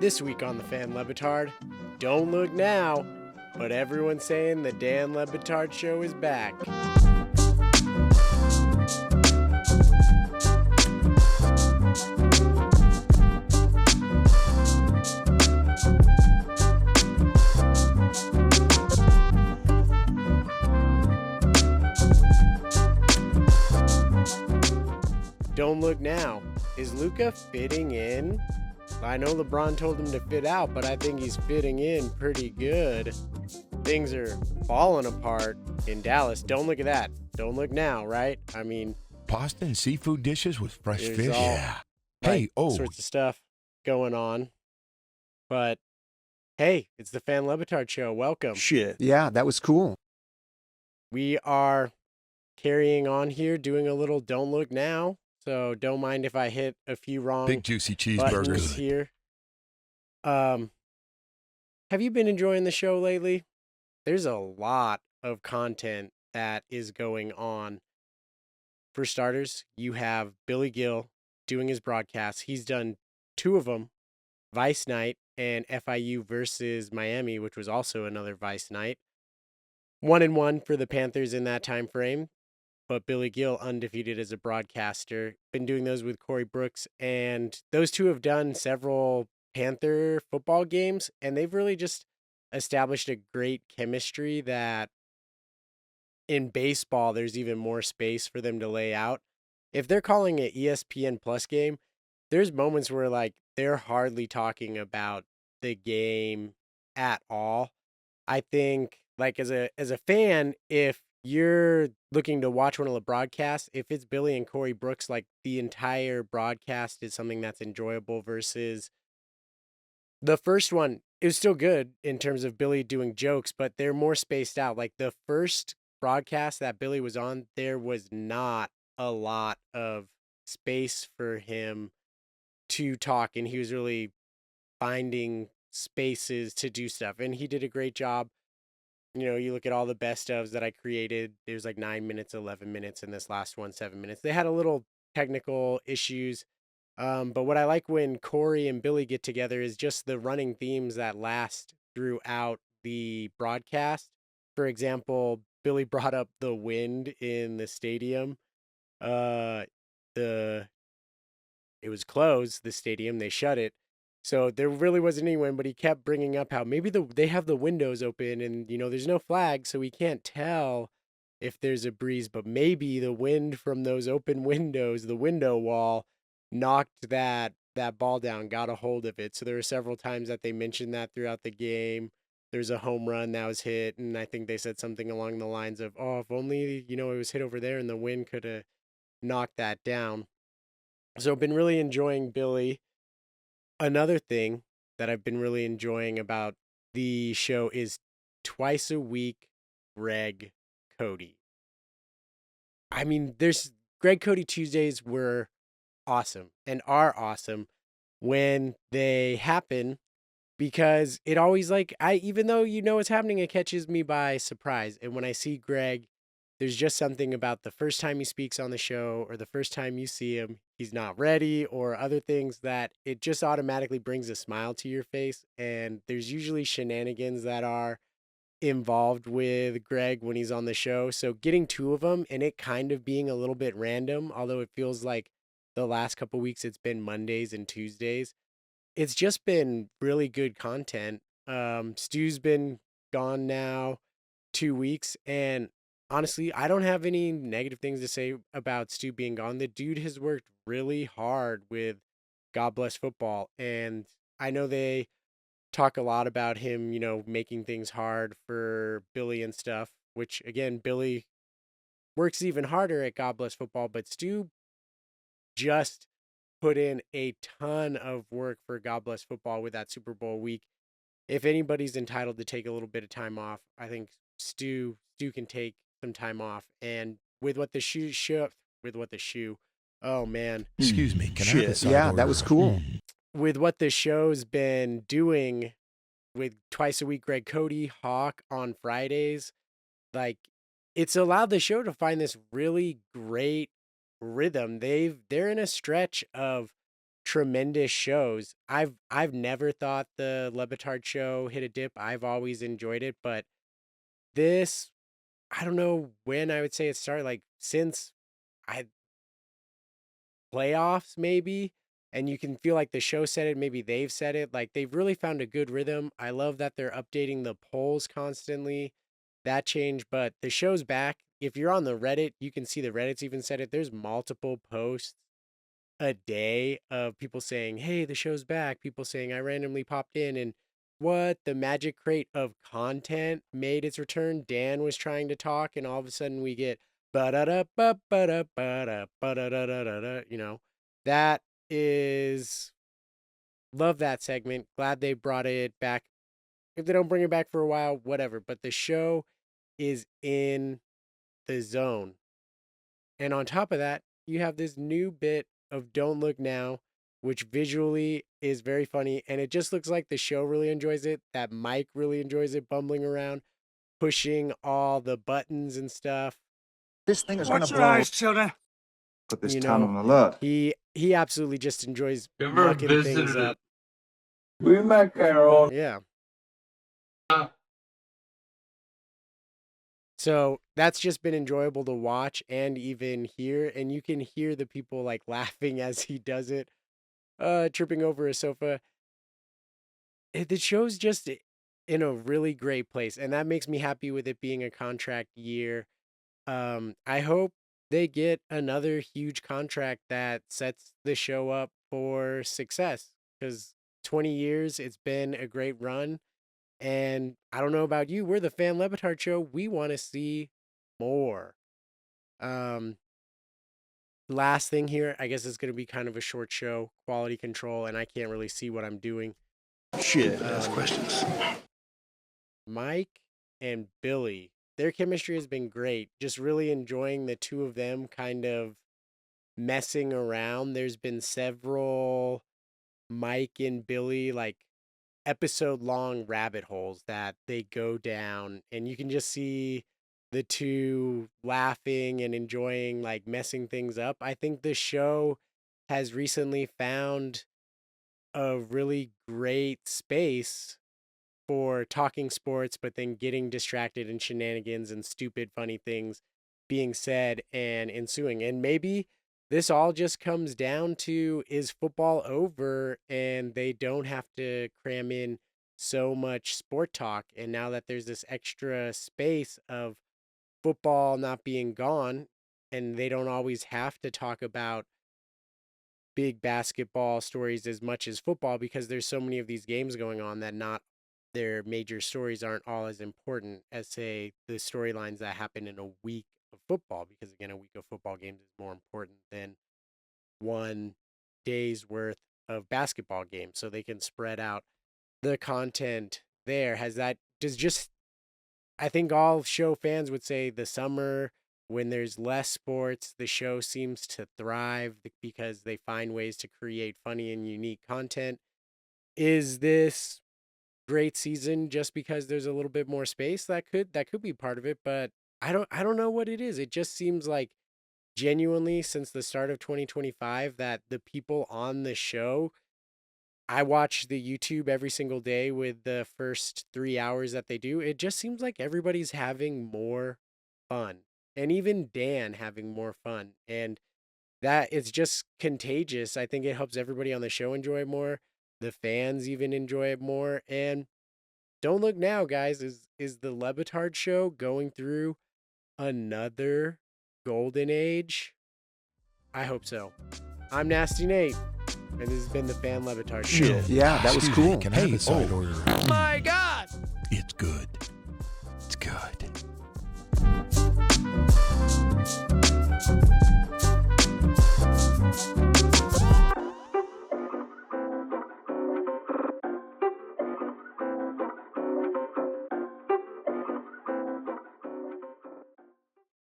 This week on the Fan Le Batard, don't look now, but everyone's saying the Dan Le Batard Show is back. Don't look now. Is Luka fitting in? I know LeBron told him to fit out, but I think he's fitting in pretty good. Things are falling apart in Dallas. Don't look at that. Don't look now, right? I mean, pasta and seafood dishes with fresh there's fish. all Yeah. Hey, sorts of stuff going on. But hey, it's the Fan Le Batard Show. Welcome. Shit. Yeah, that was cool. We are carrying on here, doing a little don't look now. So don't mind if I hit a few wrong big juicy buttons cheeseburgers. here. Have you been enjoying the show lately? There's a lot of content that is going on. For starters, you have Billy Gill doing his broadcasts. He's done two of them, Vice Night and FIU versus Miami, which was also another Vice Night. 1-1 for the Panthers in that time frame. But Billy Gill, undefeated as a broadcaster, been doing those with Corey Brooks, and those two have done several Panther football games, and they've really just established a great chemistry that in baseball, there's even more space for them to lay out. If they're calling an ESPN Plus game, there's moments where like they're hardly talking about the game at all. I think like as a fan, if you're looking to watch one of the broadcasts, if it's Billy and Corey Brooks, like the entire broadcast is something that's enjoyable versus the first one. It was still good in terms of Billy doing jokes, but they're more spaced out. Like the first broadcast that Billy was on, there was not a lot of space for him to talk, and he was really finding spaces to do stuff, and he did a great job. You know, you look at all the best ofs that I created, there's like 9 minutes, 11 minutes, and this last one, 7 minutes. They had a little technical issues. But what I like when Corey and Billy get together is just the running themes that last throughout the broadcast. For example, Billy brought up the wind in the stadium. It was closed, the stadium, they shut it. So there really wasn't any wind, but he kept bringing up how maybe they have the windows open and, you know, there's no flag, so we can't tell if there's a breeze, but maybe the wind from those open windows, the window wall, knocked that ball down, got a hold of it. So there were several times that they mentioned that throughout the game. There's a home run that was hit, and I think they said something along the lines of, oh, if only, you know, it was hit over there and the wind could have knocked that down. So I've been really enjoying Billy. Another thing that I've been really enjoying about the show is twice a week Greg Cody. I mean, there's Greg Cody Tuesdays were awesome and are awesome when they happen because it always even though you know what's happening, it catches me by surprise. And when I see Greg, there's just something about the first time he speaks on the show or the first time you see him, he's not ready or other things that it just automatically brings a smile to your face. And there's usually shenanigans that are involved with Greg when he's on the show. So getting two of them and it kind of being a little bit random, although it feels like the last couple weeks it's been Mondays and Tuesdays. It's just been really good content. Stu's been gone now 2 weeks, and honestly, I don't have any negative things to say about Stu being gone. The dude has worked really hard with God Bless Football, and I know they talk a lot about him, you know, making things hard for Billy and stuff, which again, Billy works even harder at God Bless Football, but Stu just put in a ton of work for God Bless Football with that Super Bowl week. If anybody's entitled to take a little bit of time off, I think Stu can take some time off. And with what the shoe, oh man, Excuse me, can I have a side Yeah, order? that was cool. with what the show's been doing with twice a week Greg Cody, Hawk on Fridays, like it's allowed the show to find this really great rhythm. They're in a stretch of tremendous shows. I've never thought the Le Batard Show hit a dip. I've always enjoyed it, but this, I don't know when I would say it started, like since I playoffs maybe, and you can feel like the show said it, maybe they've said it, like they've really found a good rhythm. I love that they're updating the polls constantly. That changed, but the show's back. If you're on the Reddit, you can see the Reddit's even said it. There's multiple posts a day of people saying, "Hey, the show's back." People saying, "I randomly popped in and what the magic crate of content made its return." Dan was trying to talk, and all of a sudden we get ba da da ba ba da ba da ba da da da da. That is love that segment. Glad they brought it back. If they don't bring it back for a while, whatever. But the show is in the zone. And on top of that, you have this new bit of Don't Look Now, which visually is very funny. And it just looks like the show really enjoys it. That Mike really enjoys it, bumbling around, pushing all the buttons and stuff. This thing is gonna blow. children. Put this town on alert. He absolutely just enjoys Ever mucking things visited up. We met Carol. Yeah. So that's just been enjoyable to watch and even hear. And you can hear the people like laughing as he does it, tripping over a sofa. The show's just in a really great place. And that makes me happy with it being a contract year. I hope they get another huge contract that sets the show up for success, because 20 years, it's been a great run. And I don't know about you, we're the Fan Le Batard Show. We want to see more. Last thing here, I guess it's going to be kind of a short show, quality control, and I can't really see what I'm doing. Shit, ask questions. Mike and Billy, their chemistry has been great. Just really enjoying the two of them kind of messing around. There's been several Mike and Billy like episode long rabbit holes that they go down, and you can just see the two laughing and enjoying like messing things up. I think the show has recently found a really great space for talking sports, but then getting distracted in shenanigans and stupid, funny things being said and ensuing. And maybe this all just comes down to, is football over and they don't have to cram in so much sport talk? And now that there's this extra space of football not being gone, and they don't always have to talk about big basketball stories as much as football, because there's so many of these games going on that not their major stories aren't all as important as, say, the storylines that happen in a week of football, because again, a week of football games is more important than one day's worth of basketball games, so they can spread out the content there. I think all show fans would say the summer, when there's less sports, the show seems to thrive because they find ways to create funny and unique content. Is this great season just because there's a little bit more space? That could be part of it, but I don't know what it is. It just seems like genuinely since the start of 2025 that the people on the show, I watch the YouTube every single day with the first 3 hours that they do. It just seems like everybody's having more fun, and even Dan having more fun, and that it's just contagious. I think it helps everybody on the show enjoy it more. The fans even enjoy it more. And Don't Look Now, guys, is the Le Batard Show going through another golden age? I hope so. I'm Nasty Nate, and this has been the Fan Le Batard Show. Yeah, that was Excuse me, cool. Can I have a side order? Oh my God! It's good.